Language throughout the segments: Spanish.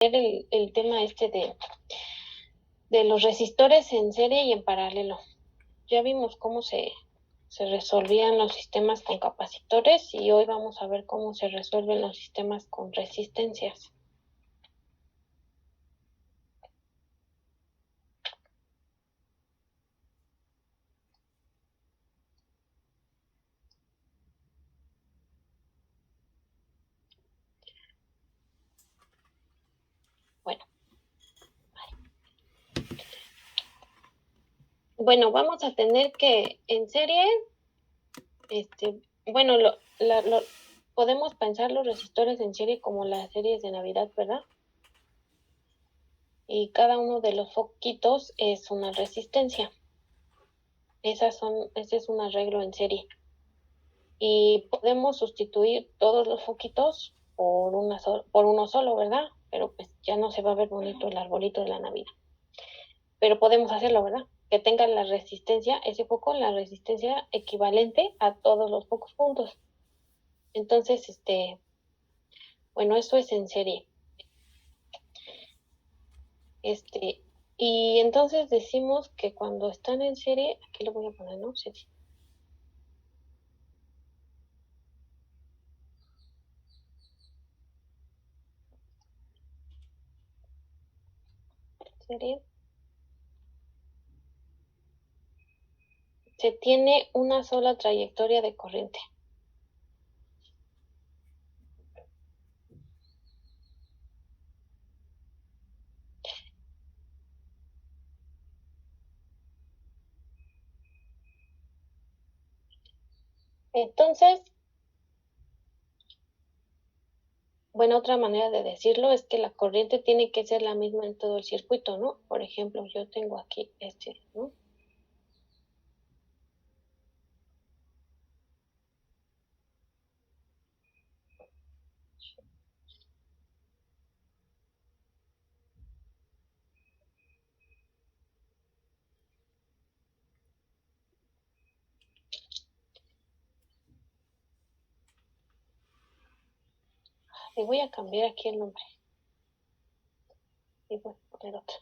el tema de los resistores en serie y en paralelo. Ya vimos cómo se resolvían los sistemas con capacitores y hoy vamos a ver cómo se resuelven los sistemas con resistencias. Bueno, vamos a tener que en serie, bueno, podemos pensar los resistores en serie como las series de Navidad, ¿verdad? Y cada uno de los foquitos es una resistencia. Ese es un arreglo en serie. Y podemos sustituir todos los foquitos por uno solo, ¿verdad? Pero pues ya no se va a ver bonito el arbolito de la Navidad. Pero podemos hacerlo, ¿verdad? Que tenga la resistencia, ese foco, la resistencia equivalente a todos los focos juntos. Entonces, bueno, eso es en serie. Y entonces decimos que cuando están en serie, aquí lo voy a poner, ¿no? Serie. Serie. Se tiene una sola trayectoria de corriente. Entonces, bueno, otra manera de decirlo es que la corriente tiene que ser la misma en todo el circuito, ¿no? Por ejemplo, yo tengo aquí ¿no? Le voy a cambiar aquí el nombre. Y voy a poner otro.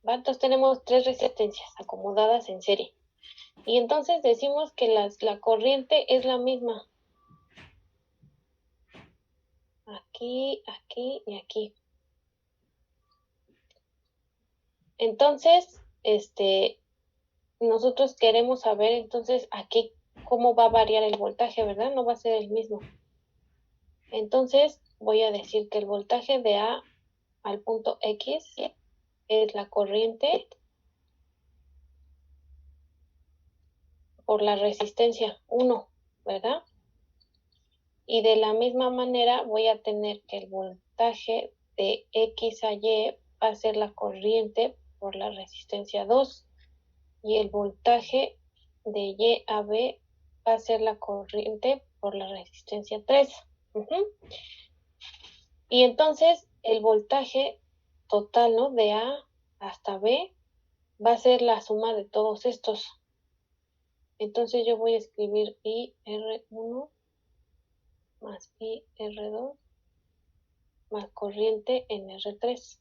Entonces tenemos 3 resistencias acomodadas en serie. Y entonces decimos que la corriente es la misma. Aquí, aquí y aquí. Entonces, nosotros queremos saber entonces aquí cómo va a variar el voltaje, ¿verdad? No va a ser el mismo. Entonces, voy a decir que el voltaje de A al punto X es la corriente por la resistencia 1, ¿verdad? Y de la misma manera voy a tener que el voltaje de X a Y va a ser la corriente por la resistencia 2 y el voltaje de Y a B va a ser la corriente por la resistencia 3. Y entonces el voltaje total, ¿no? De A hasta B va a ser la suma de todos estos. Entonces yo voy a escribir IR1 más IR2 más corriente en R3.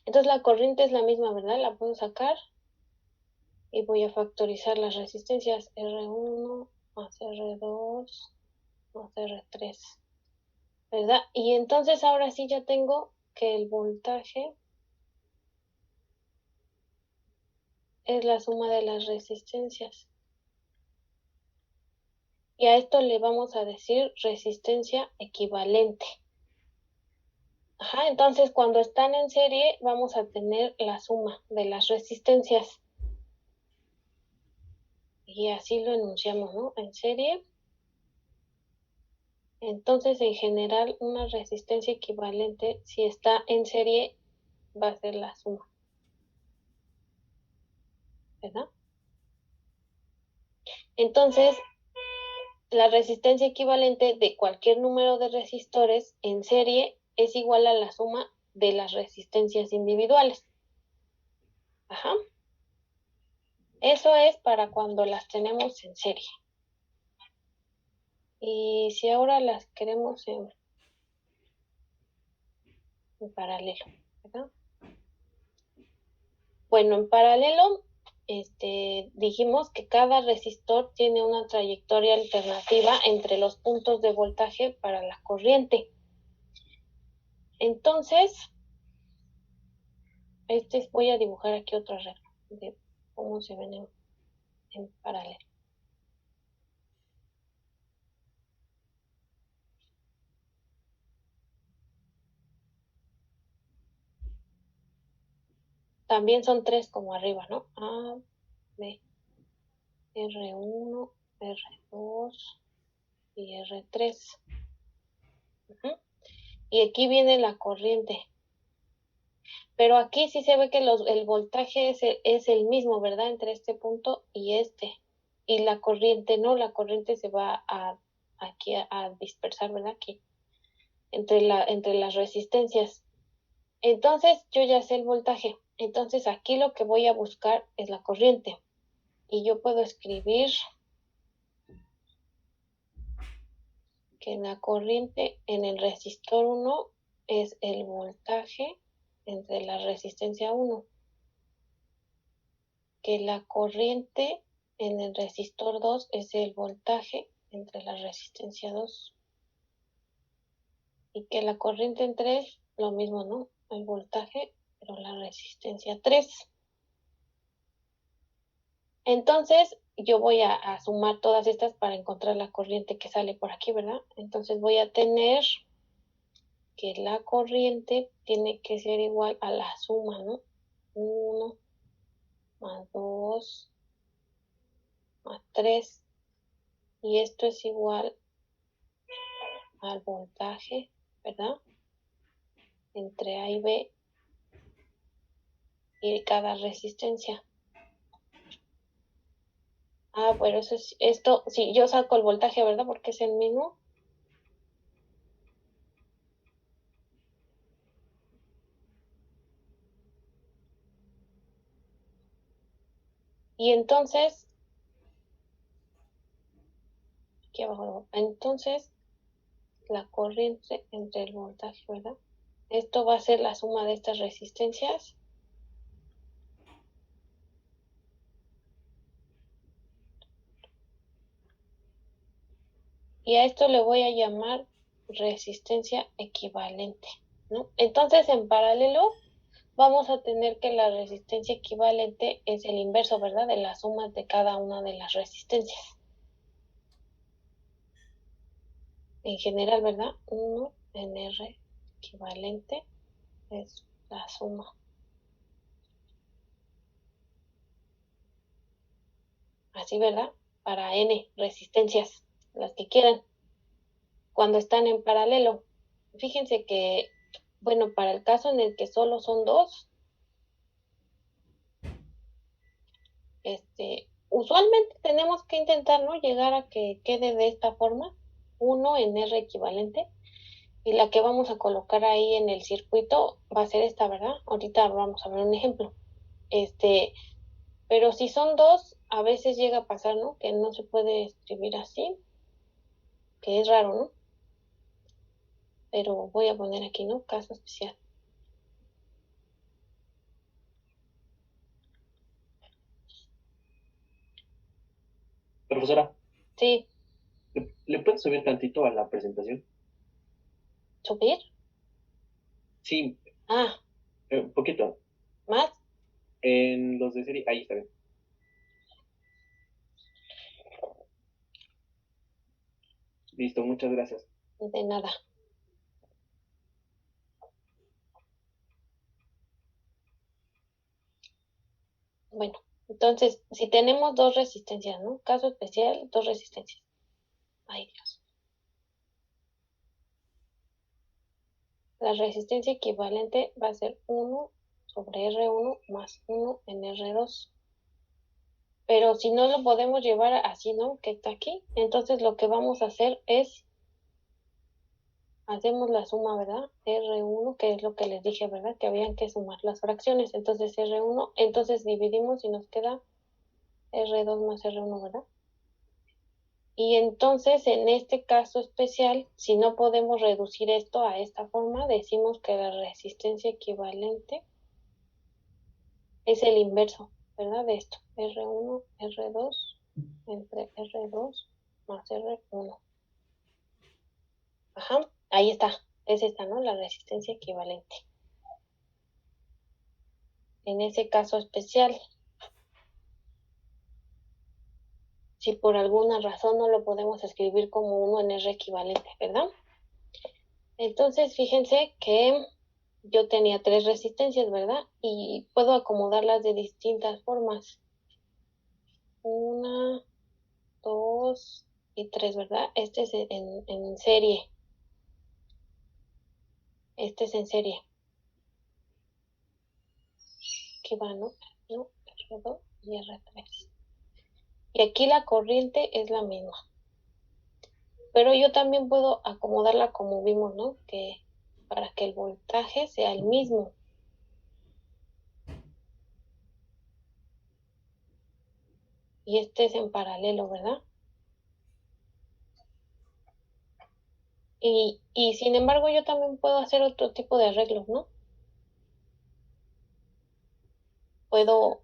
Entonces la corriente es la misma, ¿verdad? La puedo sacar y voy a factorizar las resistencias R1 más R2 más R3, ¿verdad? Y entonces ahora sí ya tengo que el voltaje es la suma de las resistencias. Y a esto le vamos a decir resistencia equivalente. Entonces cuando están en serie vamos a tener la suma de las resistencias. Y así lo enunciamos, ¿no? En serie. Entonces, en general, una resistencia equivalente, si está en serie, va a ser la suma, ¿verdad? Entonces, la resistencia equivalente de cualquier número de resistores en serie es igual a la suma de las resistencias individuales. Ajá. Eso es para cuando las tenemos en serie. Y si ahora las queremos en paralelo, ¿verdad? Bueno, en paralelo, dijimos que cada resistor tiene una trayectoria alternativa entre los puntos de voltaje para la corriente. Entonces, voy a dibujar aquí otra regla de cómo se ven en paralelo. También son tres como arriba, ¿no? A, B, R1, R2 y R3. Y aquí viene la corriente. Pero aquí sí se ve que el voltaje es el mismo, ¿verdad? Entre este punto y este. Y la corriente no, la corriente se va aquí a dispersar, ¿verdad? Aquí, entre las resistencias. Entonces yo ya sé el voltaje. Entonces aquí lo que voy a buscar es la corriente. Y yo puedo escribir que la corriente en el resistor 1 es el voltaje entre la resistencia 1. Que la corriente en el resistor 2 es el voltaje entre la resistencia 2. Y que la corriente en 3, lo mismo, ¿no? El voltaje, pero la resistencia 3. Entonces, yo voy a sumar todas estas para encontrar la corriente que sale por aquí, ¿verdad? Entonces voy a tener que la corriente tiene que ser igual a la suma, ¿no? 1 más 2 más 3. Y esto es igual al voltaje, ¿verdad? Entre A y B y cada resistencia. Ah, bueno, eso es esto. Sí, yo saco el voltaje, ¿verdad? Porque es el mismo. Y entonces, aquí abajo, entonces la corriente entre el voltaje, ¿verdad? Esto va a ser la suma de estas resistencias. Y a esto le voy a llamar resistencia equivalente, ¿no? Entonces, en paralelo, vamos a tener que la resistencia equivalente es el inverso, ¿verdad? De las sumas de cada una de las resistencias. En general, ¿verdad? 1 en R equivalente es la suma. Así, ¿verdad? Para N resistencias, las que quieran, cuando están en paralelo. Fíjense que, bueno, para el caso en el que solo son dos, usualmente tenemos que intentar, ¿no? Llegar a que quede de esta forma, 1 en R equivalente, y la que vamos a colocar ahí en el circuito va a ser esta, ¿verdad? Ahorita vamos a ver un ejemplo. Pero si son dos, a veces llega a pasar, ¿no? Que no se puede escribir así, que es raro, ¿no? Pero voy a poner aquí, ¿no? Caso especial. Profesora, Sí, ¿le puedes subir tantito a la presentación? subir. Sí, Ah, un poquito. más. En los de serie, ahí está bien. Listo, muchas gracias. De nada. Bueno, entonces, si tenemos dos resistencias, ¿no? Caso especial, dos resistencias. Ay, Dios. La resistencia equivalente va a ser 1 sobre R1 más 1 en R2. Pero si no lo podemos llevar así, ¿no? Que está aquí. Entonces lo que vamos a hacer es hacemos la suma, ¿verdad? R1, que es lo que les dije, ¿verdad? Que habían que sumar las fracciones. Entonces R1, entonces dividimos y nos queda R2 más R1, ¿verdad? Y entonces, en este caso especial, si no podemos reducir esto a esta forma, decimos que la resistencia equivalente es el inverso, ¿verdad? De esto, R1, R2, entre R2 más R1. Ajá, ahí está, es esta, ¿no? La resistencia equivalente. En ese caso especial, si por alguna razón no lo podemos escribir como 1 en R equivalente, ¿verdad? Entonces, fíjense que yo tenía 3 resistencias, ¿verdad? Y puedo acomodarlas de distintas formas. 1, 2 y 3, ¿verdad? Este es en serie. Este es en serie. Aquí va, ¿no? No, R2 y R3. Y aquí la corriente es la misma. Pero yo también puedo acomodarla como vimos, ¿no? Que para que el voltaje sea el mismo. Y este es en paralelo, ¿verdad? Y sin embargo yo también puedo hacer otro tipo de arreglos, ¿no? Puedo,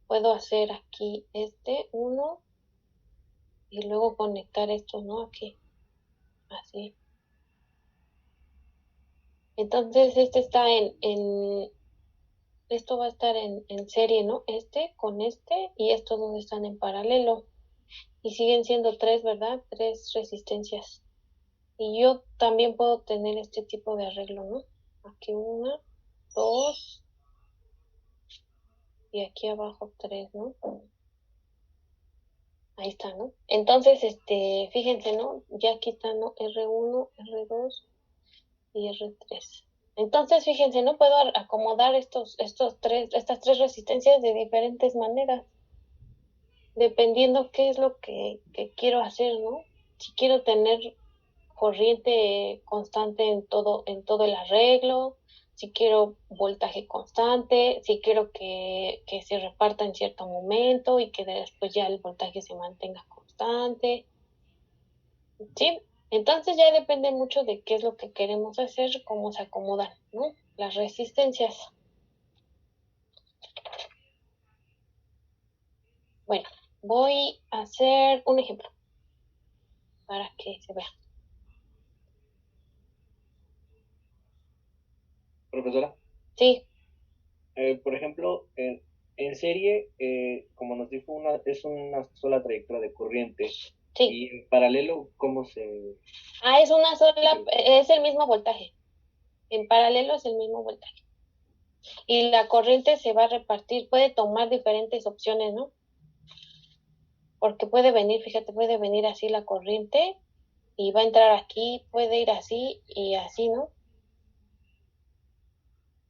puedo hacer aquí este uno y luego conectar estos, ¿no? Aquí, así. Entonces este está esto va a estar en serie, ¿no? Este con este y estos dos están en paralelo. Y siguen siendo 3, ¿verdad? 3 resistencias. Y yo también puedo tener este tipo de arreglo, ¿no? Aquí una, dos y aquí abajo 3, ¿no? Ahí está, ¿no? Entonces, fíjense, ¿no? Ya aquí están, ¿no? R1, R2 y R3. Entonces, fíjense, no puedo acomodar estas tres resistencias de diferentes maneras, dependiendo qué es lo que quiero hacer, ¿no? Si quiero tener corriente constante en todo el arreglo, si quiero voltaje constante, si quiero que se reparta en cierto momento y que después ya el voltaje se mantenga constante, ¿sí? Entonces ya depende mucho de qué es lo que queremos hacer, cómo se acomodan, ¿no? Las resistencias. Bueno, voy a hacer un ejemplo para que se vea. Profesora, Sí, por ejemplo, en serie, como nos dijo, es una sola trayectoria de corriente. sí. Y en paralelo, ¿cómo se...? Ah, es una sola, es el mismo voltaje. En paralelo es el mismo voltaje. Y la corriente se va a repartir, puede tomar diferentes opciones, ¿no? Porque puede venir, fíjate, puede venir así la corriente y va a entrar aquí, puede ir así y así, ¿no?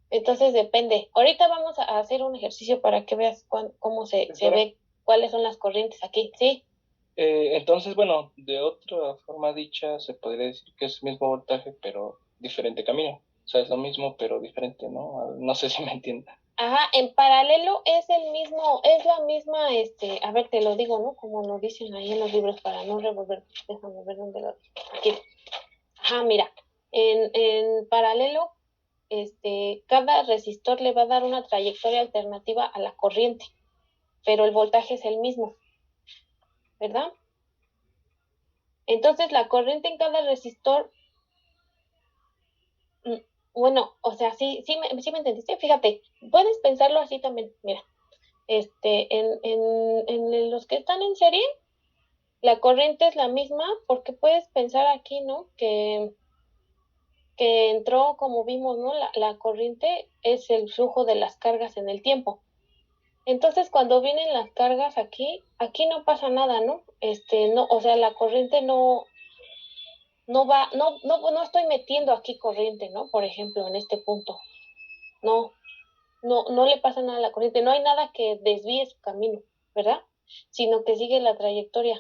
Entonces depende. Ahorita vamos a hacer un ejercicio para que veas cómo se ve, cuáles son las corrientes aquí, ¿sí? Entonces, bueno, de otra forma dicha, se podría decir que es el mismo voltaje, pero diferente camino. O sea, es lo mismo, pero diferente, ¿no? No sé si me entienda. Ajá, en paralelo es el mismo, es la misma, a ver, te lo digo, ¿no? Como lo dicen ahí en los libros para no revolver, déjame ver dónde lo digo. Aquí. Ajá, mira, en paralelo, cada resistor le va a dar una trayectoria alternativa a la corriente, pero el voltaje es el mismo, ¿verdad? Entonces la corriente en cada resistor, mm, bueno, o sea, sí me entendiste. Fíjate, puedes pensarlo así también, mira, en los que están en serie, la corriente es la misma porque puedes pensar aquí, ¿no? Que entró, como vimos, ¿no? La corriente es el flujo de las cargas en el tiempo. Entonces, cuando vienen las cargas aquí no pasa nada, ¿no? No, o sea, la corriente no estoy metiendo aquí corriente, ¿no? Por ejemplo, en este punto. No, no le pasa nada a la corriente, no hay nada que desvíe su camino, ¿verdad? Sino que sigue la trayectoria.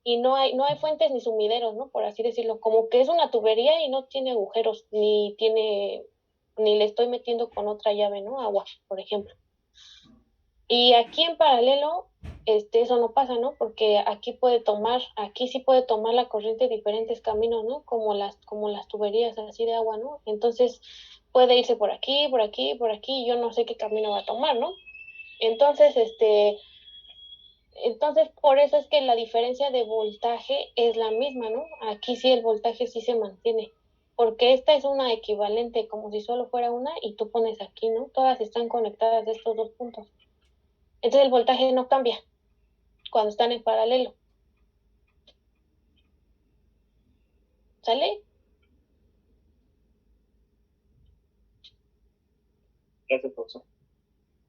y no hay fuentes ni sumideros, ¿no? Por así decirlo, como que es una tubería y no tiene agujeros, ni le estoy metiendo con otra llave, ¿no? Agua, por ejemplo. Y aquí en paralelo, eso no pasa, ¿no? Porque aquí sí puede tomar la corriente diferentes caminos, ¿no? Como las tuberías así de agua, ¿no? Entonces puede irse por aquí, por aquí, por aquí, y yo no sé qué camino va a tomar, ¿no? Entonces, por eso es que la diferencia de voltaje es la misma, ¿no? Aquí sí el voltaje sí se mantiene, porque esta es una equivalente, como si solo fuera una, y tú pones aquí, ¿no? Todas están conectadas de estos dos puntos. Entonces el voltaje no cambia cuando están en paralelo. ¿Sale? Gracias, profesor.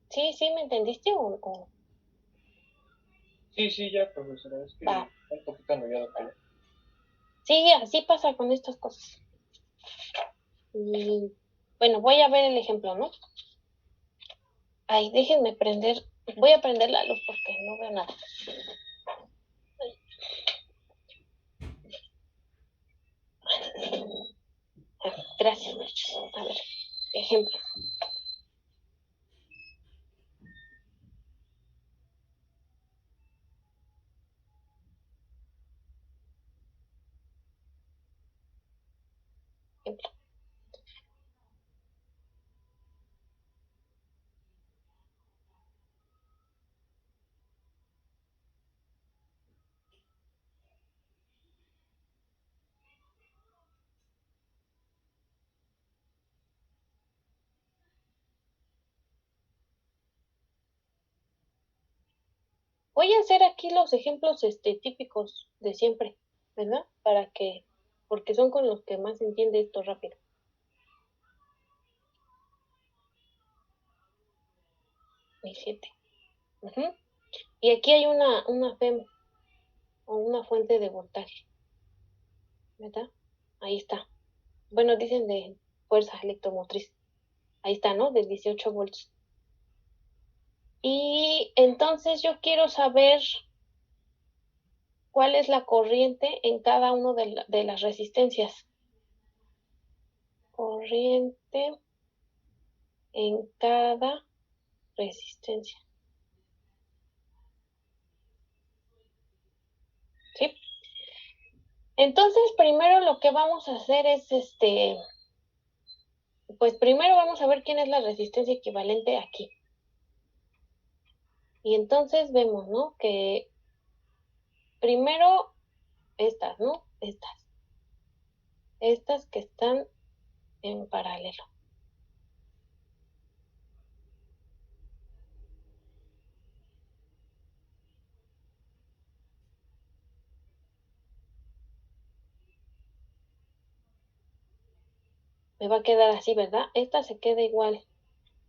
Sí, sí, ¿me entendiste o? Sí, ya, profesora, es que Va. un poquito annoyado, pero... Sí, así pasa con estas cosas. Y bueno, voy a ver el ejemplo, ¿no? Ay, déjenme prender. Voy a prender la luz porque no veo nada. Gracias. A ver, ejemplo. Ejemplo. Voy a hacer aquí los ejemplos típicos de siempre, ¿verdad? Porque son con los que más se entiende esto rápido. Mi 7. Y aquí hay una FEM o una fuente de voltaje, ¿verdad? Ahí está. Bueno, dicen de fuerza electromotriz. Ahí está, ¿no? De 18 volts. Y entonces yo quiero saber cuál es la corriente en cada una de las resistencias. Corriente en cada resistencia. ¿Sí? Entonces, primero lo que vamos a hacer es pues primero vamos a ver quién es la resistencia equivalente aquí. Y entonces vemos, ¿no? Que primero estas, ¿no? Estas que están en paralelo. Me va a quedar así, ¿verdad? Esta se queda igual.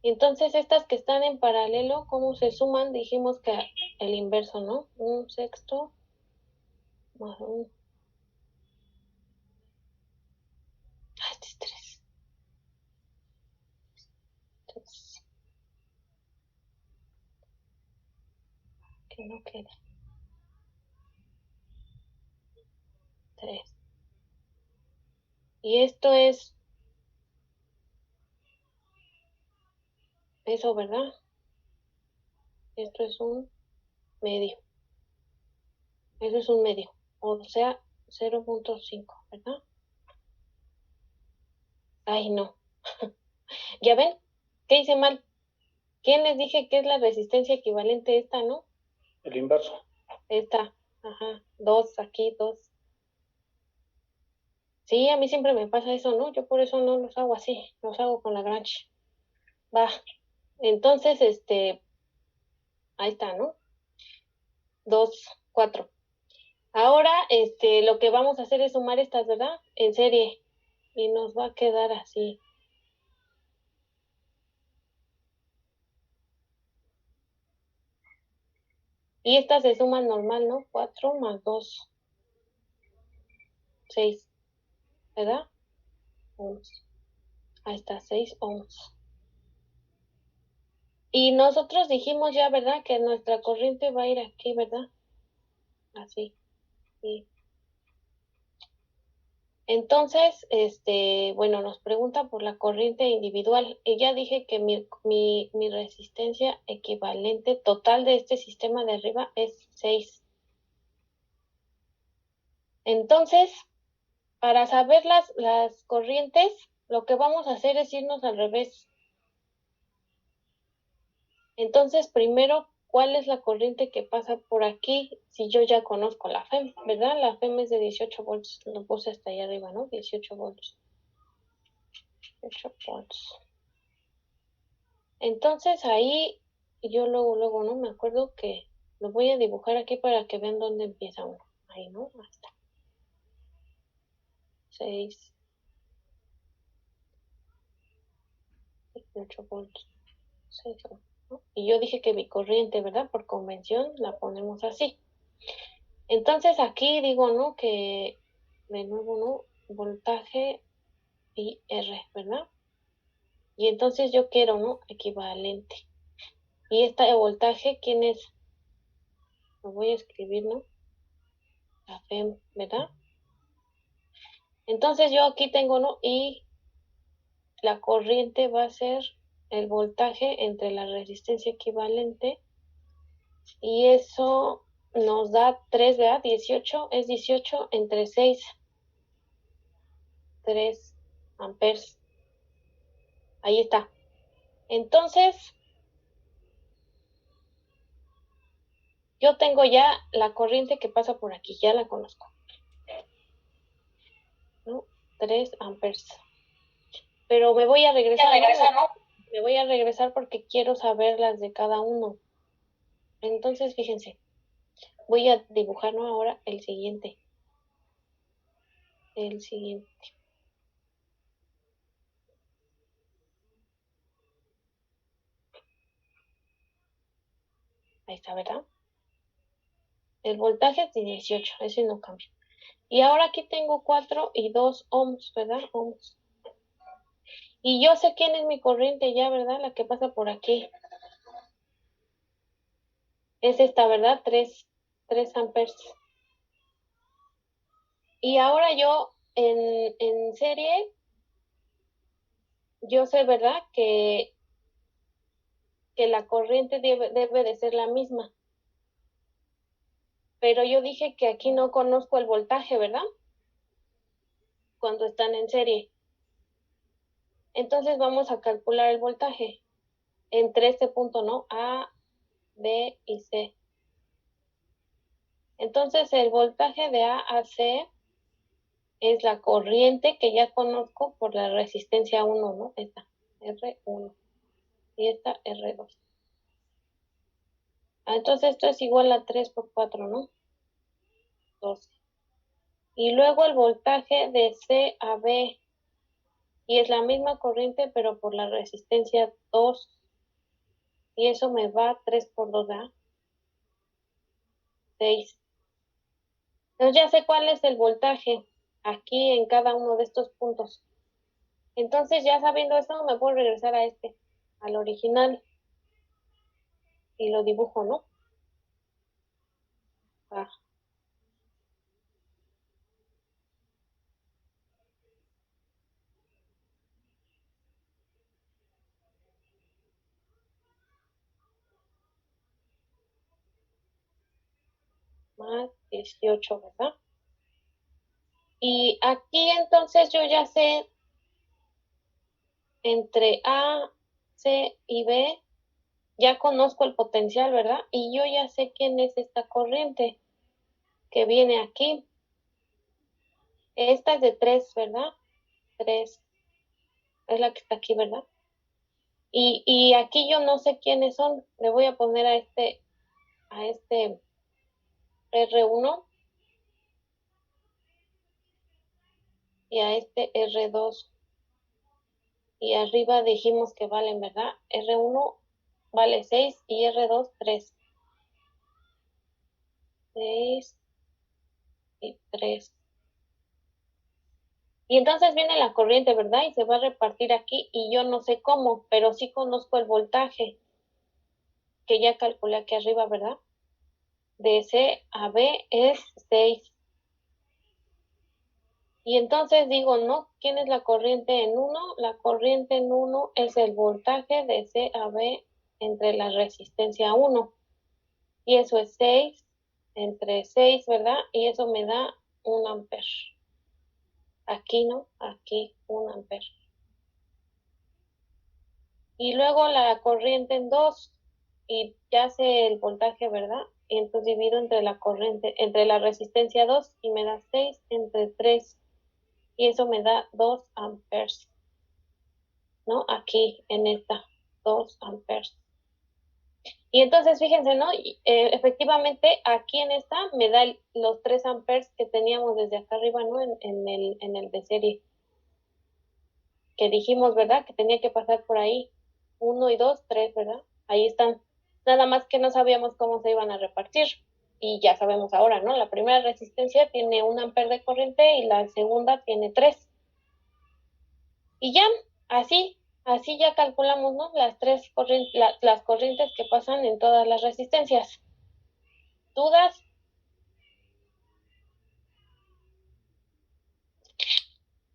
Entonces, estas que están en paralelo, ¿cómo se suman? Dijimos que el inverso, ¿no? Un sexto más un... Ah, este es 3. Entonces, que no quede. 3. Y esto es eso, ¿verdad? Esto es un medio. Eso es un medio. O sea, 0.5, ¿verdad? Ay, no. ¿Ya ven? ¿Qué hice mal? ¿Quién les dije que es la resistencia equivalente a esta, no? El inverso. Esta. Ajá. 2, aquí, 2. Sí, a mí siempre me pasa eso, ¿no? Yo por eso no los hago así. Los hago con la Grange. Va. Entonces, ahí está, ¿no? 2, 4. Ahora, lo que vamos a hacer es sumar estas, ¿verdad? En serie. Y nos va a quedar así. Y estas se suman normal, ¿no? 4 más 2, 6, ¿verdad? Ohms. Ahí está, 6 ohms. Y nosotros dijimos ya, ¿verdad? Que nuestra corriente va a ir aquí, ¿verdad? Así. Sí. Entonces, bueno, nos pregunta por la corriente individual. Y ya dije que mi resistencia equivalente total de este sistema de arriba es 6. Entonces, para saber las corrientes, lo que vamos a hacer es irnos al revés. Entonces, primero, ¿cuál es la corriente que pasa por aquí? Si yo ya conozco la FEM, ¿verdad? La FEM es de 18 volts. Lo puse hasta allá arriba, ¿no? 18 volts. 18 volts. Entonces, ahí yo luego, ¿no? Me acuerdo que lo voy a dibujar aquí para que vean dónde empieza uno. Ahí, ¿no? Ahí está. 6. 18 volts. 6, ¿no? Y yo dije que mi corriente, ¿verdad? Por convención la ponemos así. Entonces aquí digo, ¿no? Que de nuevo, ¿no? Voltaje y R, ¿verdad? Y entonces yo quiero, ¿no? Equivalente. Y este voltaje, ¿quién es? Lo voy a escribir, ¿no? La FEM, ¿verdad? Entonces yo aquí tengo, ¿no? Y la corriente va a ser el voltaje entre la resistencia equivalente. Y eso nos da 3, ¿verdad? 18 es 18 entre 6. 3 amperes. Ahí está. Entonces, yo tengo ya la corriente que pasa por aquí, ya la conozco, ¿no? 3 amperes. Pero me voy a regresar, ¿no? Me voy a regresar porque quiero saber las de cada uno. Entonces, fíjense, voy a dibujar, ¿no? Ahora el siguiente. El siguiente. Ahí está, ¿verdad? El voltaje es de 18, ese no cambia. Y ahora aquí tengo 4 y 2 ohms, ¿verdad? Ohms. Y yo sé quién es mi corriente ya, ¿verdad? La que pasa por aquí. Es esta, ¿verdad? 3 amperes. Y ahora yo en serie, yo sé, ¿verdad? Que la corriente debe de ser la misma. Pero yo dije que aquí no conozco el voltaje, ¿verdad? Cuando están en serie. Entonces vamos a calcular el voltaje entre este punto, ¿no? A, B y C. Entonces el voltaje de A a C es la corriente que ya conozco por la resistencia 1, ¿no? Esta, R1. Y esta, R2. Entonces esto es igual a 3 por 4, ¿no? 12. Y luego el voltaje de C a B. Y es la misma corriente, pero por la resistencia 2. Y eso me va 3 por 2, ¿verdad? 6. Entonces ya sé cuál es el voltaje aquí en cada uno de estos puntos. Entonces ya sabiendo eso, me puedo regresar a al original. Y lo dibujo, ¿no? Ah. Más 18, ¿verdad? Y aquí entonces yo ya sé entre A, C y B, ya conozco el potencial, ¿verdad? Y yo ya sé quién es esta corriente que viene aquí. Esta es de 3, ¿verdad? 3 es la que está aquí, ¿verdad? Y aquí yo no sé quiénes son. Le voy a poner a este R1 y a este R2. Y arriba dijimos que valen, ¿verdad? R1 vale 6 y R2 3. 6 y 3. Y entonces viene la corriente, ¿verdad? Y se va a repartir aquí y yo no sé cómo, pero sí conozco el voltaje que ya calculé aquí arriba, ¿verdad? De C a B es 6. Y entonces digo, ¿no? ¿Quién es la corriente en uno? La corriente en uno es el voltaje de C a B entre la resistencia 1. Y eso es 6 entre 6, ¿verdad? Y eso me da 1 amper. Aquí, ¿no? Aquí, 1 amper. Y luego la corriente en 2 y ya sé el voltaje, ¿verdad? Y entonces divido entre la corriente, entre la resistencia 2 y me da 6 entre 3 y eso me da 2 amperes, ¿no? Aquí en esta, 2 amperes. Y entonces fíjense, ¿no? Efectivamente aquí en esta me da los 3 amperes que teníamos desde acá arriba, ¿no? En el de serie, que dijimos, ¿verdad? Que tenía que pasar por ahí. 1 y 2, 3, ¿verdad? Ahí están. Nada más que no sabíamos cómo se iban a repartir. Y ya sabemos ahora, ¿no? La primera resistencia tiene 1 amper de corriente y la segunda tiene 3. Y ya, así ya calculamos, ¿no? Las tres corrientes, las corrientes que pasan en todas las resistencias. ¿Dudas?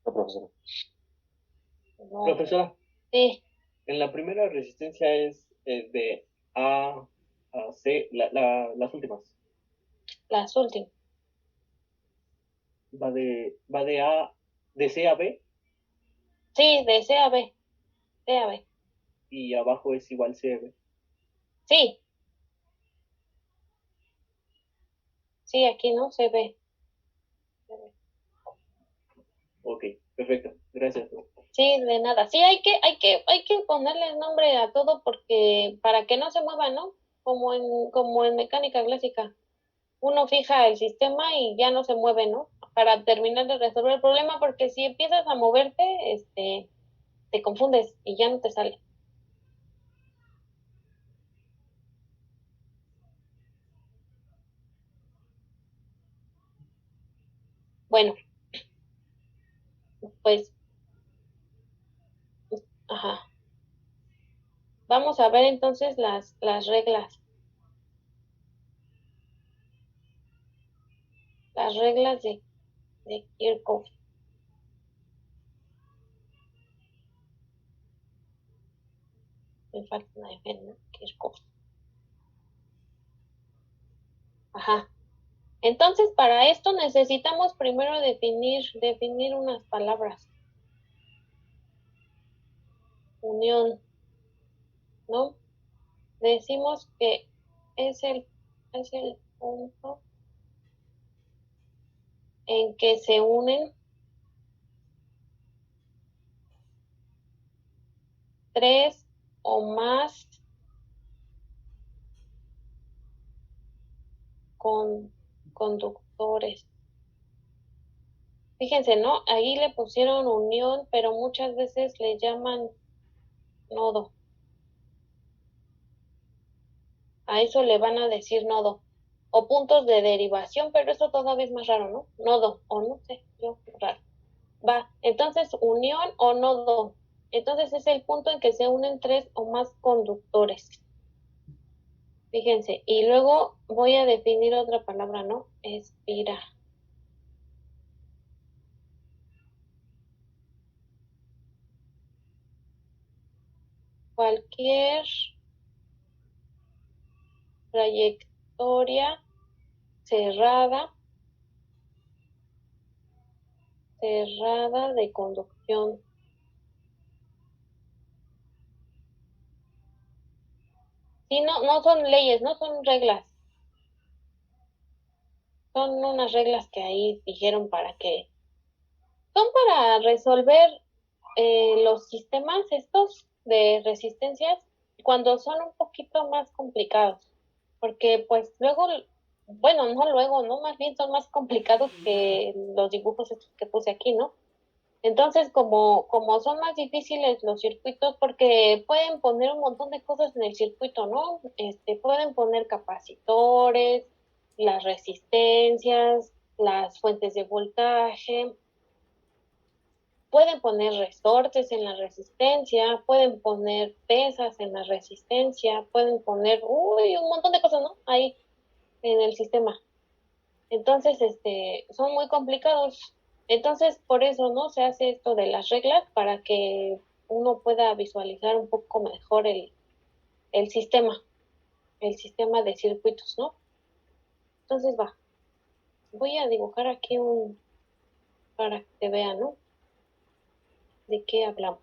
No, profesor. No. Profesora, Sí, en la primera resistencia es de A C, las últimas. las últimas. De C a B Sí, de C a B, C a B. y abajo es igual C a B. Sí, sí, aquí no se ve. Ok, perfecto. Gracias. Sí, de nada. Sí, hay que ponerle nombre a todo porque para que no se mueva, ¿no? Como en mecánica clásica. Uno fija el sistema y ya no se mueve, ¿no? Para terminar de resolver el problema, porque si empiezas a moverte, te confundes y ya no te sale. Bueno, pues, ajá. Vamos a ver entonces las reglas. Las reglas de Kirchhoff. Me falta una F, ¿no? Kirchhoff. Ajá. Entonces, para esto necesitamos primero definir unas palabras. Unión, ¿no? Decimos que es el punto en que se unen tres o más conductores. Fíjense, ¿no? Ahí le pusieron unión, pero muchas veces le llaman nodo. A eso le van a decir nodo. O puntos de derivación, pero eso todavía es más raro, ¿no? Nodo, o no sé, yo, raro. Va, entonces unión o nodo. Entonces es el punto en que se unen tres o más conductores. Fíjense, y luego voy a definir otra palabra, ¿no? Espira. Cualquier trayectoria cerrada de conducción. Sí, no, no son leyes, no son reglas. Son unas reglas que ahí dijeron para que. Son para resolver los sistemas estos de resistencias cuando son un poquito más complicados. Porque pues luego, bueno, no luego, ¿no? Más bien son más complicados que los dibujos estos que puse aquí, ¿no? Entonces, como son más difíciles los circuitos, porque pueden poner un montón de cosas en el circuito, ¿no? Pueden poner capacitores, las resistencias, las fuentes de voltaje, pueden poner resortes en la resistencia, pueden poner pesas en la resistencia, pueden poner, un montón de cosas, ¿no? Ahí en el sistema. Entonces, son muy complicados. Entonces, por eso, ¿no? Se hace esto de las reglas para que uno pueda visualizar un poco mejor el sistema, el sistema de circuitos, ¿no? Entonces, va, voy a dibujar aquí para que te vean, ¿no? ¿De qué hablamos?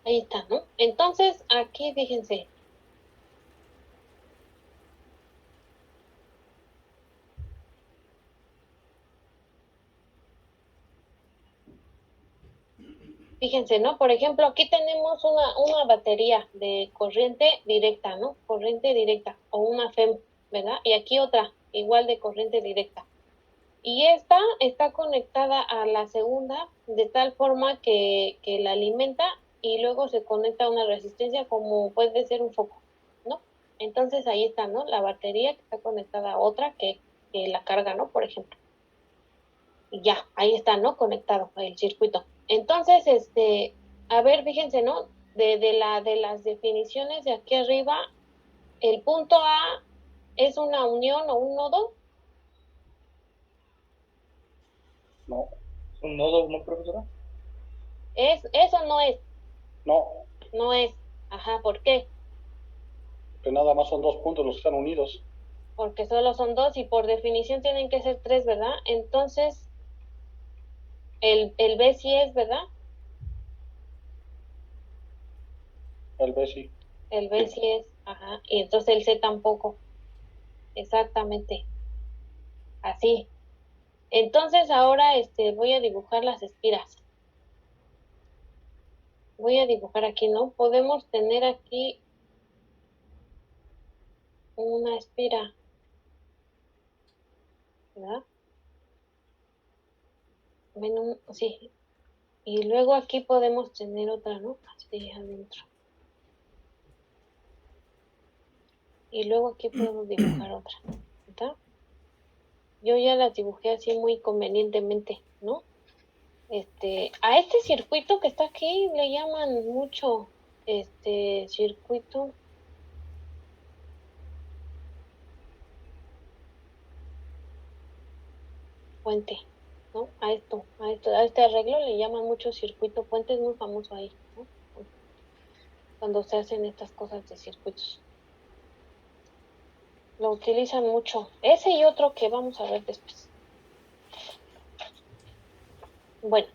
Ahí está, ¿no? Entonces, aquí fíjense. Fíjense, ¿no? Por ejemplo, aquí tenemos una batería de corriente directa, ¿no? Corriente directa, o una FEM, ¿verdad? Y aquí otra, igual de corriente directa. Y esta está conectada a la segunda de tal forma que la alimenta y luego se conecta a una resistencia como puede ser un foco, ¿no? Entonces ahí está, ¿no? La batería que está conectada a otra que la carga, ¿no? Por ejemplo. Y ya, ahí está, ¿no? Conectado el circuito. Entonces, a ver, fíjense, ¿no? De las definiciones de aquí arriba, el punto A es una unión o un nodo. No, ¿Un nodo, no, profesora? Eso no es, no, no es. Ajá, ¿por qué? que nada más son dos puntos los que están unidos. Porque solo son dos y por definición tienen que ser tres, ¿verdad? Entonces, el B sí es, ¿verdad? El B sí. El B sí es, ajá. Y entonces el C tampoco. Exactamente. Así. Entonces ahora voy a dibujar las espiras. Voy a dibujar aquí, ¿no? Podemos tener aquí una espira, ¿verdad? Bueno, sí. Y luego aquí podemos tener otra, ¿no? Así adentro. Y luego aquí podemos dibujar otra, ¿verdad? Yo ya las dibujé así muy convenientemente, ¿no? A este circuito que está aquí le llaman mucho, circuito puente, ¿no? A este arreglo le llaman mucho circuito puente, es muy famoso ahí, ¿no? Cuando se hacen estas cosas de circuitos. Lo utilizan mucho. Ese y otro que vamos a ver después. Bueno,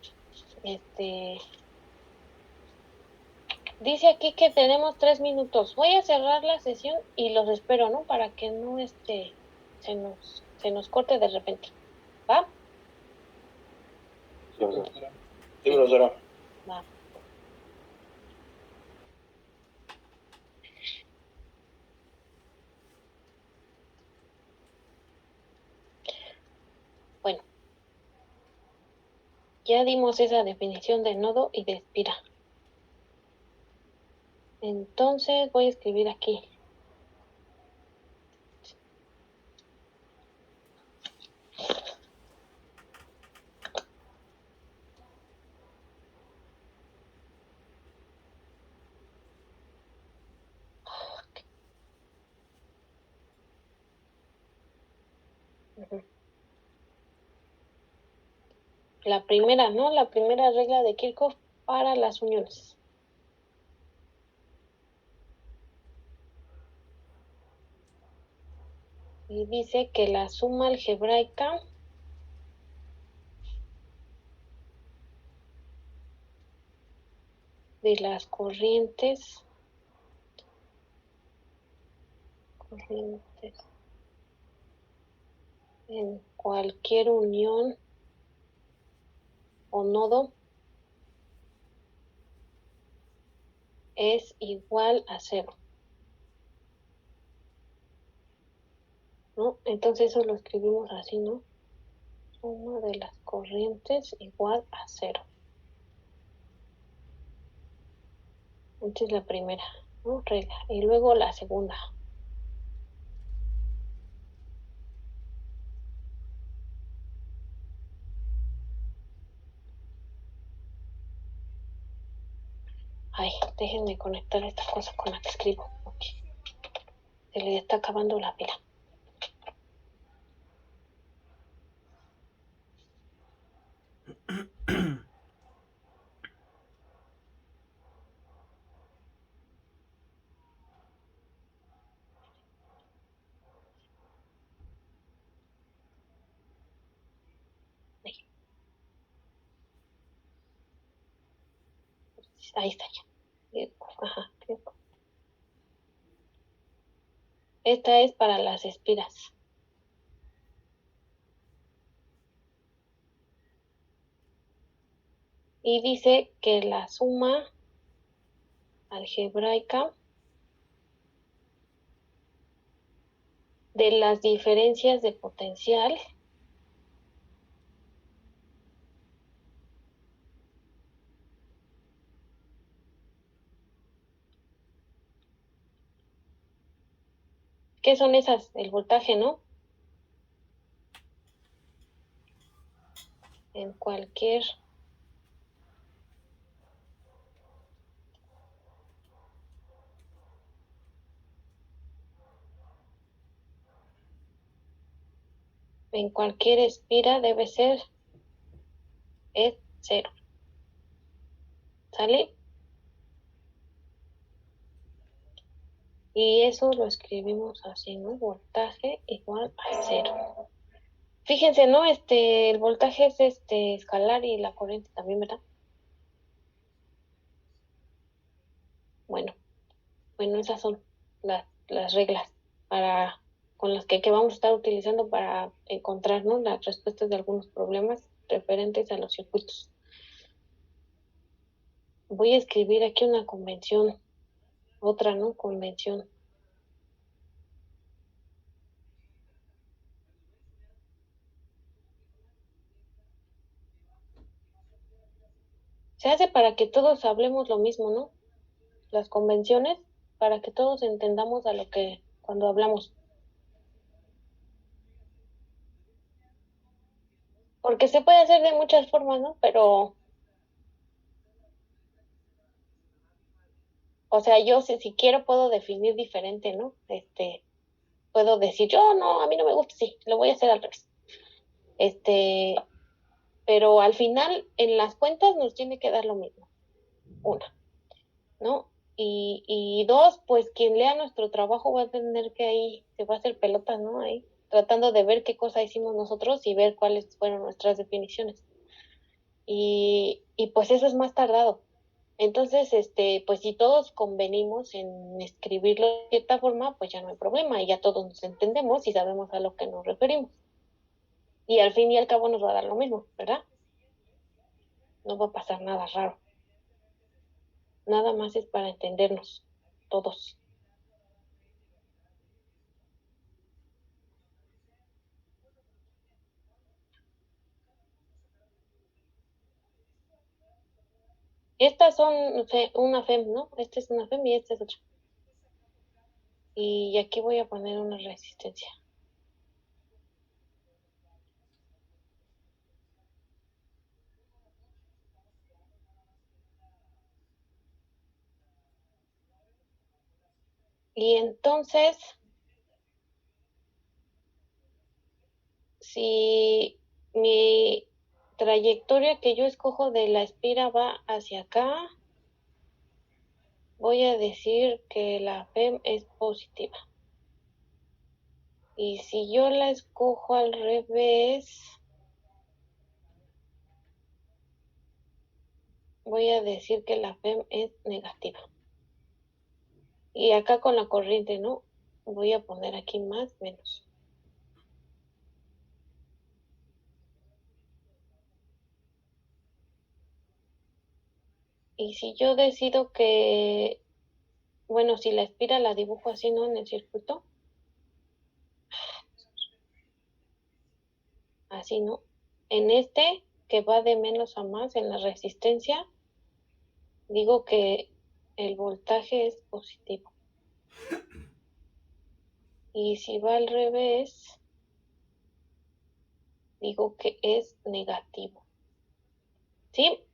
dice aquí que tenemos 3 minutos. Voy a cerrar la sesión y los espero, ¿no? Para que no se nos corte de repente. ¿Va? Sí, profesora. Sí, profesora. Va. Bueno, ya dimos esa definición de nodo y de espira. Entonces voy a escribir aquí. Ujú. La primera, ¿no? La primera regla de Kirchhoff para las uniones. Y dice que la suma algebraica de las corrientes en cualquier unión o nodo es igual a 0, ¿no? Entonces eso lo escribimos así, ¿no? Suma de las corrientes igual a 0. Esta es la primera, ¿no? Regla. Y luego la segunda. Ay, déjenme conectar esta cosa con la que escribo. Okay. Se le está acabando la pila. Ahí está ya. Ajá. Esta es para las espiras. Y dice que la suma algebraica de las diferencias de potencial ¿qué son esas? El voltaje, ¿no? En cualquier espira debe ser es 0. ¿Sale? Y eso lo escribimos así, ¿no? Voltaje igual a 0. Fíjense, ¿no? El voltaje es escalar y la corriente también, ¿verdad? Bueno, esas son las reglas para con las que vamos a estar utilizando para encontrar, ¿no? Las respuestas de algunos problemas referentes a los circuitos. Voy a escribir aquí una convención, otra, ¿no? Convención. Se hace para que todos hablemos lo mismo, ¿no? Las convenciones, para que todos entendamos a lo que cuando hablamos. Porque se puede hacer de muchas formas, ¿no? Pero, o sea, yo si quiero puedo definir diferente, ¿no? Puedo decir, yo no, a mí no me gusta, sí, lo voy a hacer al revés. Pero al final, en las cuentas nos tiene que dar lo mismo. Una, ¿no? Y dos, pues quien lea nuestro trabajo va a tener que ahí, se va a hacer pelota, ¿no? Ahí, tratando de ver qué cosa hicimos nosotros y ver cuáles fueron nuestras definiciones. Y pues eso es más tardado. Entonces, pues si todos convenimos en escribirlo de cierta forma, pues ya no hay problema y ya todos nos entendemos y sabemos a lo que nos referimos. Y al fin y al cabo nos va a dar lo mismo, ¿verdad? No va a pasar nada raro. Nada más es para entendernos, todos. Estas son una FEM, ¿no? Esta es una FEM y esta es otra. Y aquí voy a poner una resistencia. Y entonces, si mi trayectoria que yo escojo de la espira va hacia acá, voy a decir que la FEM es positiva. Y si yo la escojo al revés, voy a decir que la FEM es negativa. Y acá con la corriente, ¿no? Voy a poner aquí más, menos. Y si yo decido que bueno, si la espira la dibujo así, ¿no? En el circuito. Así, ¿no? En este, que va de menos a más en la resistencia, digo que el voltaje es positivo. Y si va al revés, digo que es negativo. ¿Sí?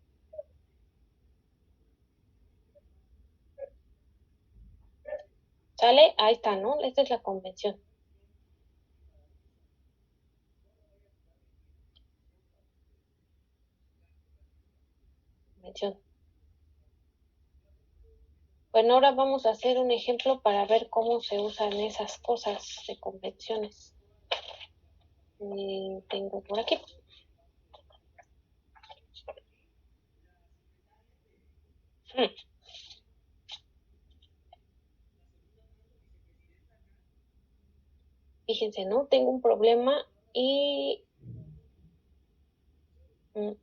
¿Sale? Ahí está, ¿no? Esta es la convención. Convención. Bueno, ahora vamos a hacer un ejemplo para ver cómo se usan esas cosas de convenciones. Tengo por aquí. Fíjense, ¿no? Tengo un problema y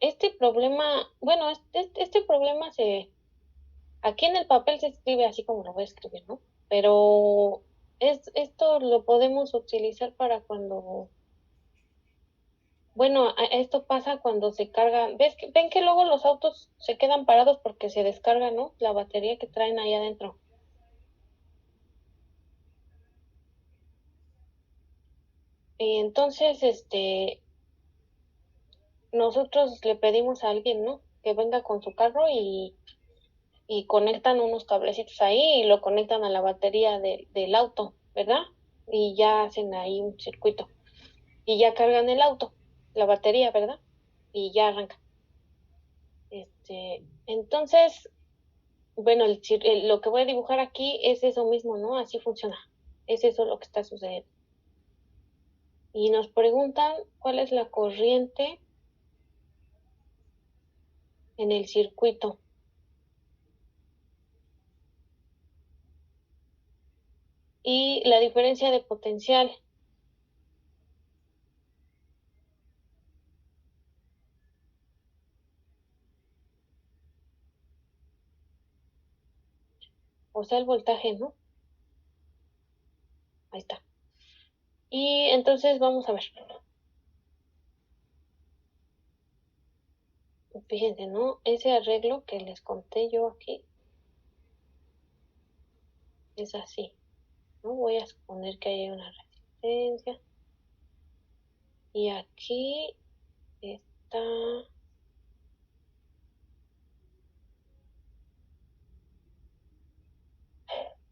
este problema, bueno, este problema aquí en el papel se escribe así como lo voy a escribir, ¿no? Pero esto lo podemos utilizar para cuando, bueno, esto pasa cuando se carga, ven que luego los autos se quedan parados porque se descarga, ¿no? La batería que traen ahí adentro. Y entonces, nosotros le pedimos a alguien, ¿no? Que venga con su carro y conectan unos cablecitos ahí y lo conectan a la batería del auto, ¿verdad? Y ya hacen ahí un circuito. Y ya cargan el auto, la batería, ¿verdad? Y ya arranca. Entonces, bueno, lo que voy a dibujar aquí es eso mismo, ¿no? Así funciona. Es eso lo que está sucediendo. Y nos preguntan cuál es la corriente en el circuito. Y la diferencia de potencial. O sea, el voltaje, ¿no? Ahí está. Y entonces vamos a ver. Fíjense, ¿no? Ese arreglo que les conté yo aquí es así, ¿no? Voy a suponer que hay una resistencia. Y aquí está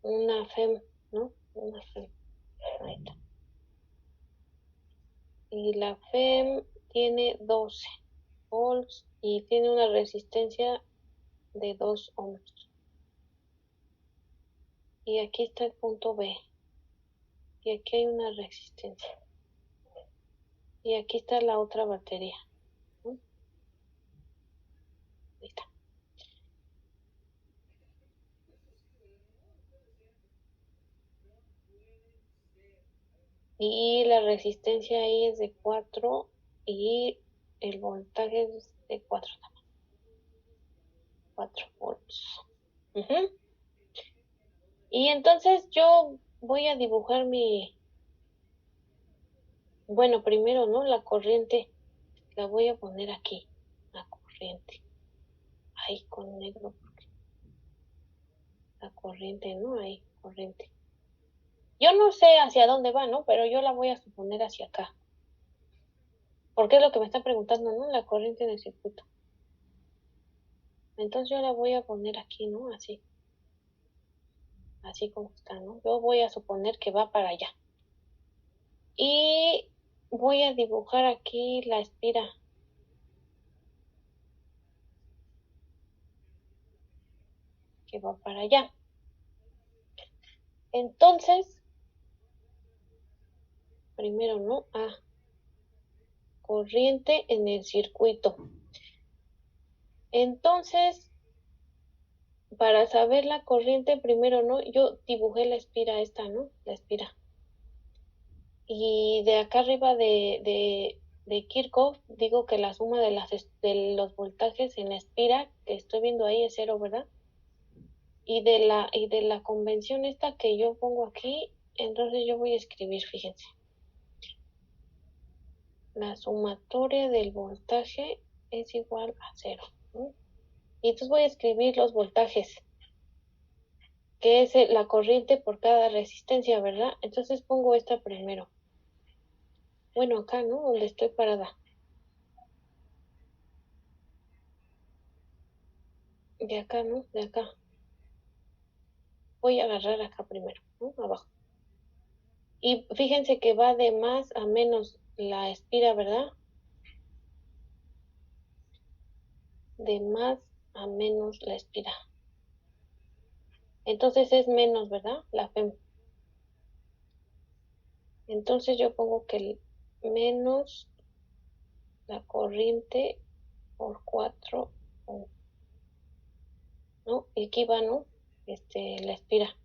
una FEM, ¿no? Una FEM. Ahí está. Y la FEM tiene 12 volts y tiene una resistencia de 2 ohms. Y aquí está el punto B. Y aquí hay una resistencia. Y aquí está la otra batería, ¿no? Ahí está. Y la resistencia ahí es de 4 y el voltaje es de 4 también. 4 volts. Y entonces yo voy a dibujar bueno, primero, ¿no? La corriente. La voy a poner aquí. La corriente. Ahí con negro. La corriente, ¿no? Ahí, corriente. Yo no sé hacia dónde va, ¿no? Pero yo la voy a suponer hacia acá. Porque es lo que me está preguntando, ¿no? La corriente en el circuito. Entonces yo la voy a poner aquí, ¿no? Así. Así como está, ¿no? Yo voy a suponer que va para allá. Y voy a dibujar aquí la espira. Que va para allá. Entonces, primero, ¿no? Corriente en el circuito. Entonces, para saber la corriente, primero, ¿no? Yo dibujé la espira esta, ¿no? La espira. Y de acá arriba de Kirchhoff, digo que la suma de los voltajes en la espira que estoy viendo ahí es cero, ¿verdad? Y de la convención esta que yo pongo aquí, entonces yo voy a escribir, fíjense. La sumatoria del voltaje es igual a 0, ¿no? Y entonces voy a escribir los voltajes, que es la corriente por cada resistencia, ¿verdad? Entonces pongo esta primero. Bueno, acá, ¿no? Donde estoy parada. De acá, ¿no? De acá. Voy a agarrar acá primero, ¿no? Abajo. Y fíjense que va de más a menos la espira, ¿verdad? De más a menos la espira. Entonces es menos, ¿verdad? La FEM. Entonces yo pongo que el menos la corriente por 4, ¿no? Y aquí va, ¿no? La espira.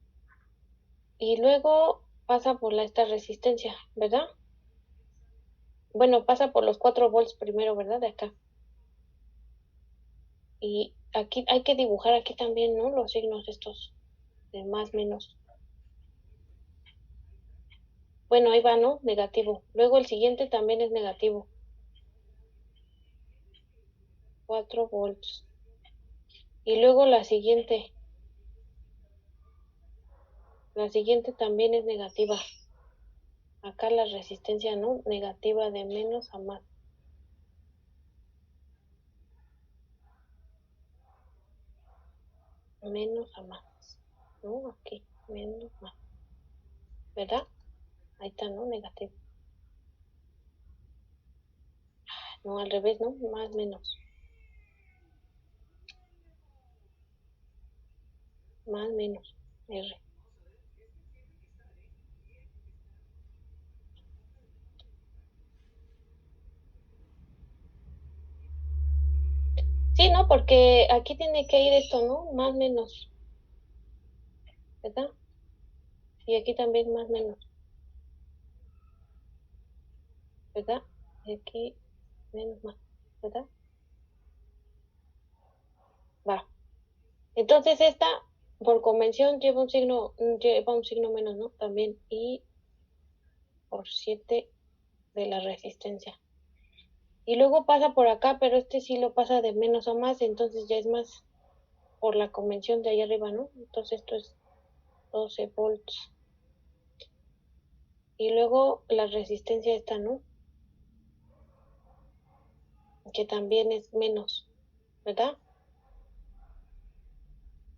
Y luego pasa por esta resistencia, ¿verdad? Bueno, pasa por los 4 volts primero, ¿verdad? De acá. Y aquí hay que dibujar aquí también, ¿no? Los signos estos de más, menos. Bueno, ahí va, ¿no? Negativo. Luego el siguiente también es negativo. 4 volts. Y luego la siguiente también es negativa. Acá la resistencia, ¿no? Negativa de menos a más. Menos a más, ¿no? Aquí, menos más. ¿Verdad? Ahí está, ¿no? Negativo. No, al revés, ¿no? Más, menos. Más, menos. R. Sí, ¿no? Porque aquí tiene que ir esto, ¿no? Más, menos. ¿Verdad? Y aquí también más, menos. ¿Verdad? Y aquí menos, más. ¿Verdad? Va. Entonces esta, por convención, lleva un signo menos, ¿no? También. Y por 7 de la resistencia. Y luego pasa por acá, pero este sí lo pasa de menos a más, entonces ya es más por la convención de ahí arriba, ¿no? Entonces esto es 12 volts. Y luego la resistencia esta, ¿no? Que también es menos, ¿verdad?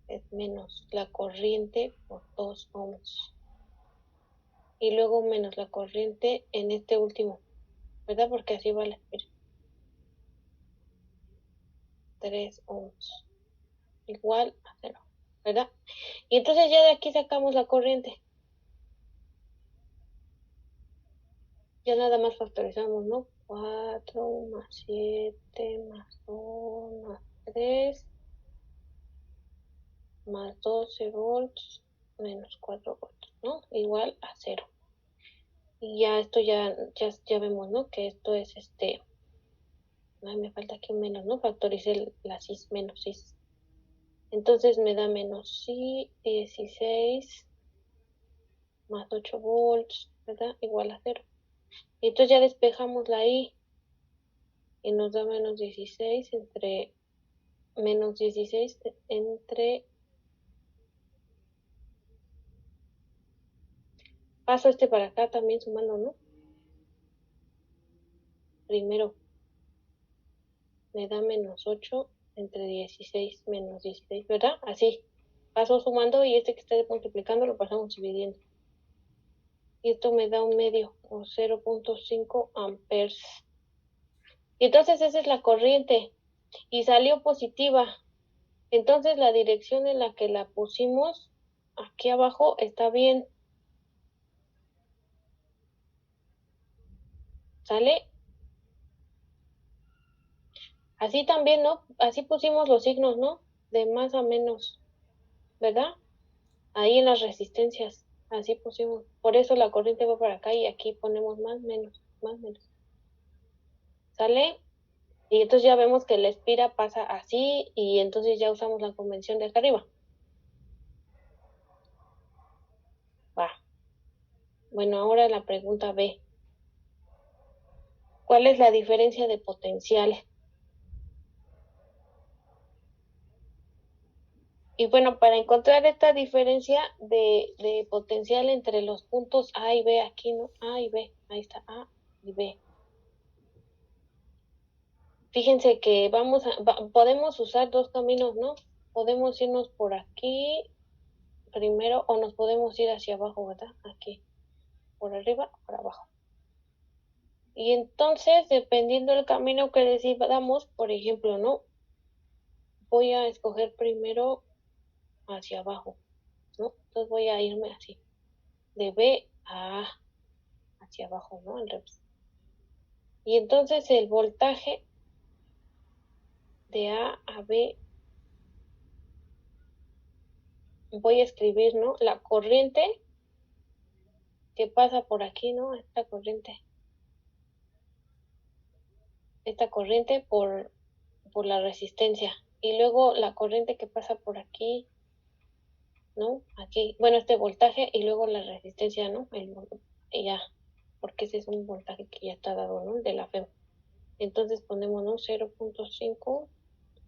Es menos la corriente por 2 ohms. Y luego menos la corriente en este último, ¿verdad? Porque así va la espera. 3 ohms. Igual a 0, ¿verdad? Y entonces ya de aquí sacamos la corriente. Ya nada más factorizamos, ¿no? 4 más 7 más 2 más 3 más 12 volts menos 4 volts, ¿no? Igual a 0. Y ya esto ya vemos, ¿no? Que esto es ay, me falta aquí un menos, ¿no? Factoricé la 6 menos 6. Entonces me da menos 16 más 8 volts, ¿verdad? Igual a 0. Y entonces ya despejamos la I y nos da menos 16 entre menos 16 entre... Paso para acá también sumando, ¿no? Primero me da menos 8 entre 16 menos 16, ¿verdad? Así. Paso sumando y que está multiplicando lo pasamos dividiendo. Y esto me da un medio o 0.5 amperes. Y entonces esa es la corriente. Y salió positiva. Entonces la dirección en la que la pusimos aquí abajo está bien. ¿Sale? Así también, ¿no? Así pusimos los signos, ¿no? De más a menos, ¿verdad? Ahí en las resistencias, así pusimos. Por eso la corriente va para acá y aquí ponemos más, menos, más, menos. ¿Sale? Y entonces ya vemos que la espira pasa así y entonces ya usamos la convención de acá arriba. Bueno, ahora la pregunta B. ¿Cuál es la diferencia de potencial? Y bueno, para encontrar esta diferencia de potencial entre los puntos A y B, aquí, ¿no? A y B, ahí está, A y B. Fíjense que podemos usar dos caminos, ¿no? Podemos irnos por aquí primero o nos podemos ir hacia abajo, ¿verdad? Aquí, por arriba, por abajo. Y entonces, dependiendo del camino que decidamos, por ejemplo, ¿no? Voy a escoger primero hacia abajo, ¿no? Entonces voy a irme así, de B a A, hacia abajo, ¿no? Al revés. Y entonces el voltaje de A a B, voy a escribir, ¿no? La corriente que pasa por aquí, ¿no? Esta corriente por la resistencia. Y luego la corriente que pasa por aquí, ¿no? Aquí, bueno, este voltaje y luego la resistencia, ¿no? Y ya, porque ese es un voltaje que ya está dado, ¿no? De la FEM. Entonces ponemos, ¿no? 0.5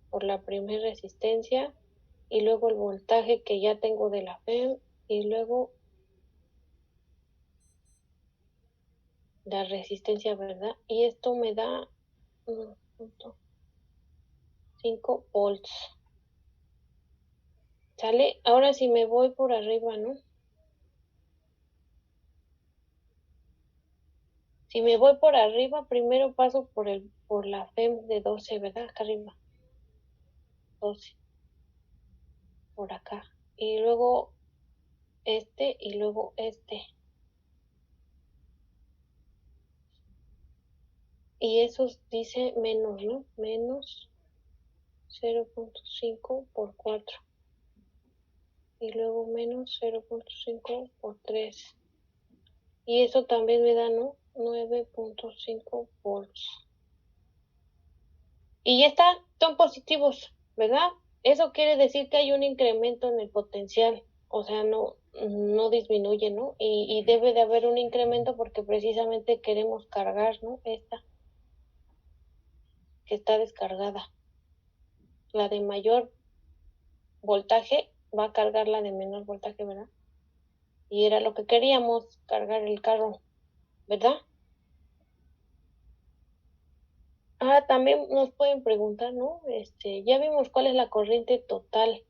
por la primera resistencia y luego el voltaje que ya tengo de la FEM y luego la resistencia, ¿verdad? Y esto me da 1.5 volts. ¿Sale? Ahora si me voy por arriba, ¿no? Si me voy por arriba, primero paso por la FEM de 12, ¿verdad? Acá arriba. 12. Por acá. Y luego y luego este. Y eso dice menos, ¿no? Menos 0.5 por 4. Y luego menos 0.5 por 3. Y eso también me da, ¿no? 9.5 volts. Y ya está, son positivos, ¿verdad? Eso quiere decir que hay un incremento en el potencial, o sea, no disminuye, ¿no? Y debe de haber un incremento porque precisamente queremos cargar, ¿no? Esta, que está descargada. La de mayor voltaje va a cargar la de menor voltaje, ¿verdad? Y era lo que queríamos, cargar el carro, ¿verdad? Ah, también nos pueden preguntar, ¿no? Ya vimos cuál es la corriente total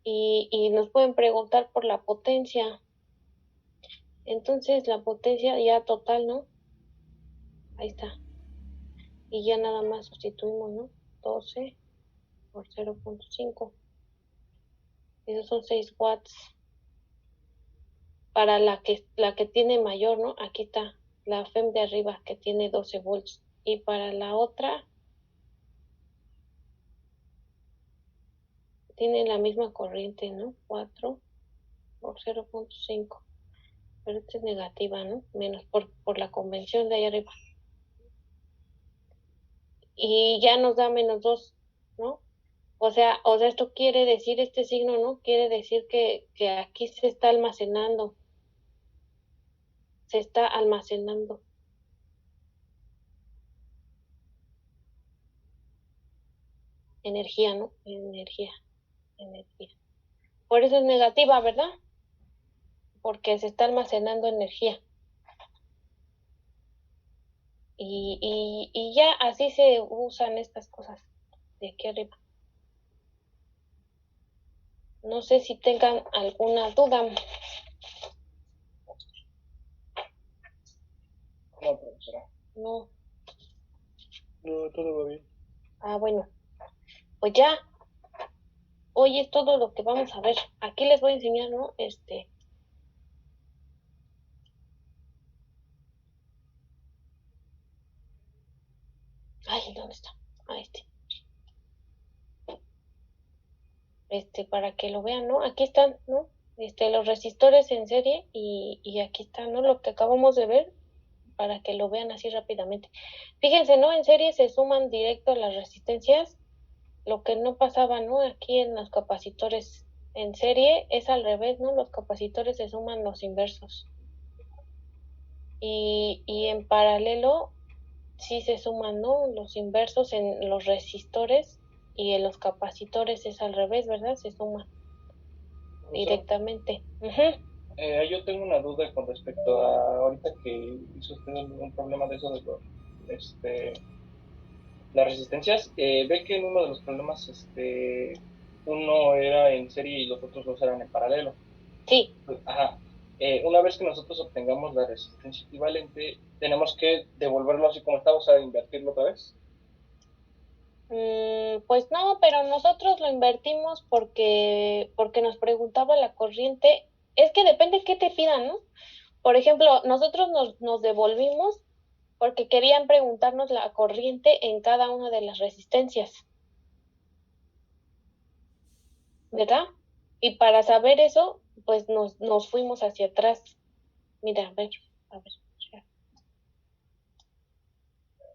y nos pueden preguntar por la potencia. Entonces la potencia ya total, ¿no? Ahí está. Y ya nada más sustituimos, ¿no? 12 por 0.5. Esos son 6 watts. Para la que tiene mayor, ¿no? Aquí está la FEM de arriba que tiene 12 volts. Y para la otra tiene la misma corriente, ¿no? 4 por 0.5. Pero esta es negativa, ¿no? Menos por la convención de ahí arriba. Y ya nos da menos 2, ¿no? O sea, esto quiere decir, este signo, ¿no? Quiere decir que aquí se está almacenando energía, ¿no? Energía. Por eso es negativa, ¿verdad? Porque se está almacenando energía. Y ya así se usan estas cosas de aquí arriba. No sé si tengan alguna duda. No, profesora. No. No, todo va bien. Ah, bueno. Pues ya, hoy es todo lo que vamos a ver. Aquí les voy a enseñar, ¿no? Ay, ¿dónde está? Ah, para que lo vean, ¿no? Aquí están, ¿no? Los resistores en serie y aquí está, ¿no? Lo que acabamos de ver para que lo vean así rápidamente. Fíjense, ¿no? En serie se suman directo a las resistencias, lo que no pasaba, ¿no? Aquí en los capacitores En serie es al revés, ¿no? Los capacitores se suman los inversos. Y en paralelo sí se suman, ¿no? Los inversos en los resistores y en los capacitores es al revés, ¿verdad? Se suman directamente. Yo tengo una duda con respecto a ahorita que hizo usted un problema de eso de las resistencias. Ve que en uno de los problemas uno era en serie y los otros dos eran en paralelo. Sí. Ajá. Una vez que nosotros obtengamos la resistencia equivalente, tenemos que devolverlo así como estaba, o sea, invertirlo otra vez. Pues no, pero nosotros lo invertimos porque nos preguntaba la corriente. Es que depende qué te pidan, ¿no? Por ejemplo, nosotros nos devolvimos porque querían preguntarnos la corriente en cada una de las resistencias, ¿verdad? Y para saber eso, pues nos fuimos hacia atrás. Mira, a ver.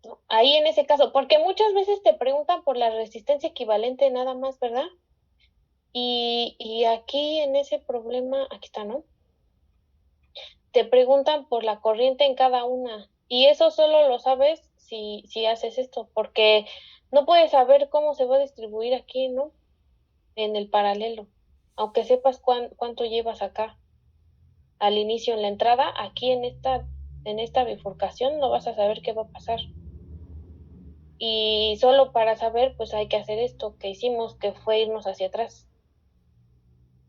¿No? Ahí en ese caso, porque muchas veces te preguntan por la resistencia equivalente nada más, ¿verdad? Y aquí en ese problema, aquí está, ¿no? Te preguntan por la corriente en cada una. Y eso solo lo sabes si haces esto, porque no puedes saber cómo se va a distribuir aquí, ¿no? En el paralelo. Aunque sepas cuánto llevas acá. Al inicio, en la entrada, aquí en esta bifurcación, no vas a saber qué va a pasar. Y solo para saber, pues hay que hacer esto que hicimos, que fue irnos hacia atrás.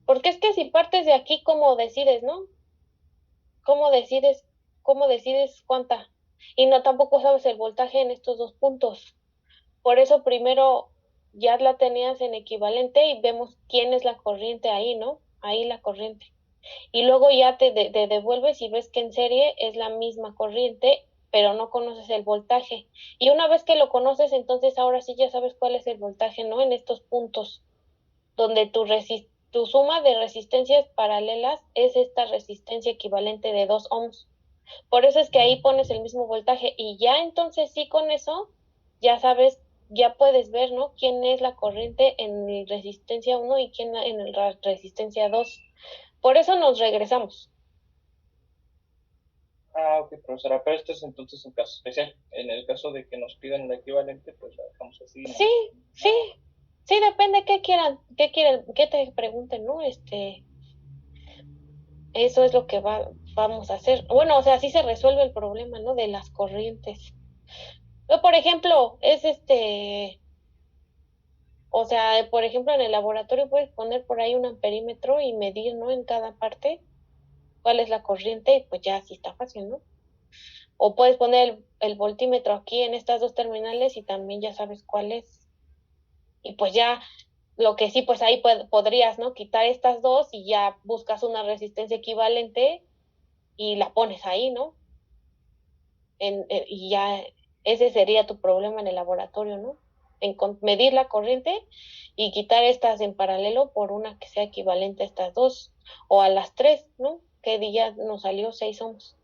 Porque es que si partes de aquí, ¿cómo decides, no? ¿Cómo decides, cuánta? Y no tampoco sabes el voltaje en estos dos puntos. Por eso primero ya la tenías en equivalente y vemos quién es la corriente ahí, ¿no? Ahí la corriente. Y luego ya te devuelves y ves que en serie es la misma corriente, pero no conoces el voltaje. Y una vez que lo conoces, entonces ahora sí ya sabes cuál es el voltaje, ¿no? En estos puntos, donde tu suma de resistencias paralelas es esta resistencia equivalente de 2 ohms. Por eso es que ahí pones el mismo voltaje y ya entonces sí con eso ya sabes, ya puedes ver, ¿no? Quién es la corriente en resistencia 1 y quién en la resistencia 2. Por eso nos regresamos. Ok, profesora, pero este es entonces un caso especial. En el caso de que nos pidan el equivalente, pues la dejamos así, ¿no? Sí, depende qué quieran, qué te pregunten, ¿no? Eso es lo que vamos a hacer. Bueno, o sea, así se resuelve el problema, ¿no? De las corrientes. Yo, por ejemplo, o sea, por ejemplo, en el laboratorio puedes poner por ahí un amperímetro y medir, ¿no? En cada parte cuál es la corriente, y pues ya así está fácil, ¿no? O puedes poner el voltímetro aquí en estas dos terminales y también ya sabes cuál es. Y pues ya, lo que sí, pues ahí podrías, ¿no? Quitar estas dos y ya buscas una resistencia equivalente y la pones ahí, ¿no? Y ya ese sería tu problema en el laboratorio, ¿no? Medir la corriente y quitar estas en paralelo por una que sea equivalente a estas dos o a las tres, ¿no? Que día nos salió 6 ohms.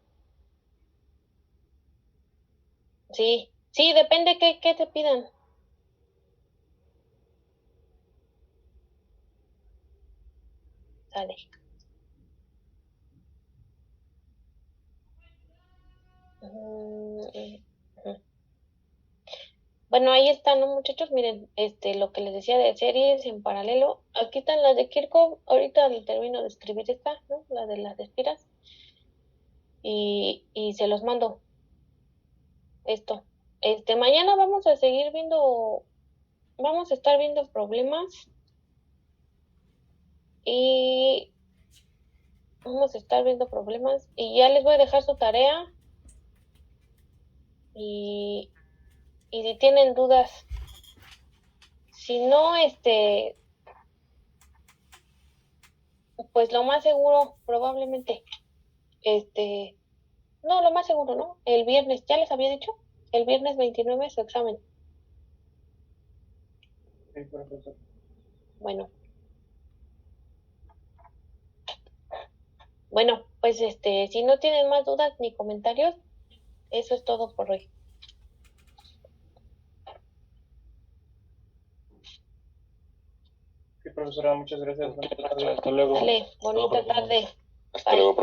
Sí, depende qué te pidan. Sale. Bueno, ahí están, ¿no, muchachos? Miren, lo que les decía de series en paralelo. Aquí están las de Kirchhoff. Ahorita le termino de escribir esta, ¿no? La de las espiras. Y se los mando esto. Mañana vamos a estar viendo problemas y ya les voy a dejar su tarea y si tienen dudas, si no, pues lo más seguro, probablemente, no, lo más seguro, ¿no? El viernes, ya les había dicho, el viernes 29 es su examen. Sí, profesor. Bueno, pues si no tienen más dudas ni comentarios, eso es todo por hoy. Sí, profesora, muchas gracias. Buenas tardes. Hasta luego. Dale, bonita tarde. Hasta Bye. luego.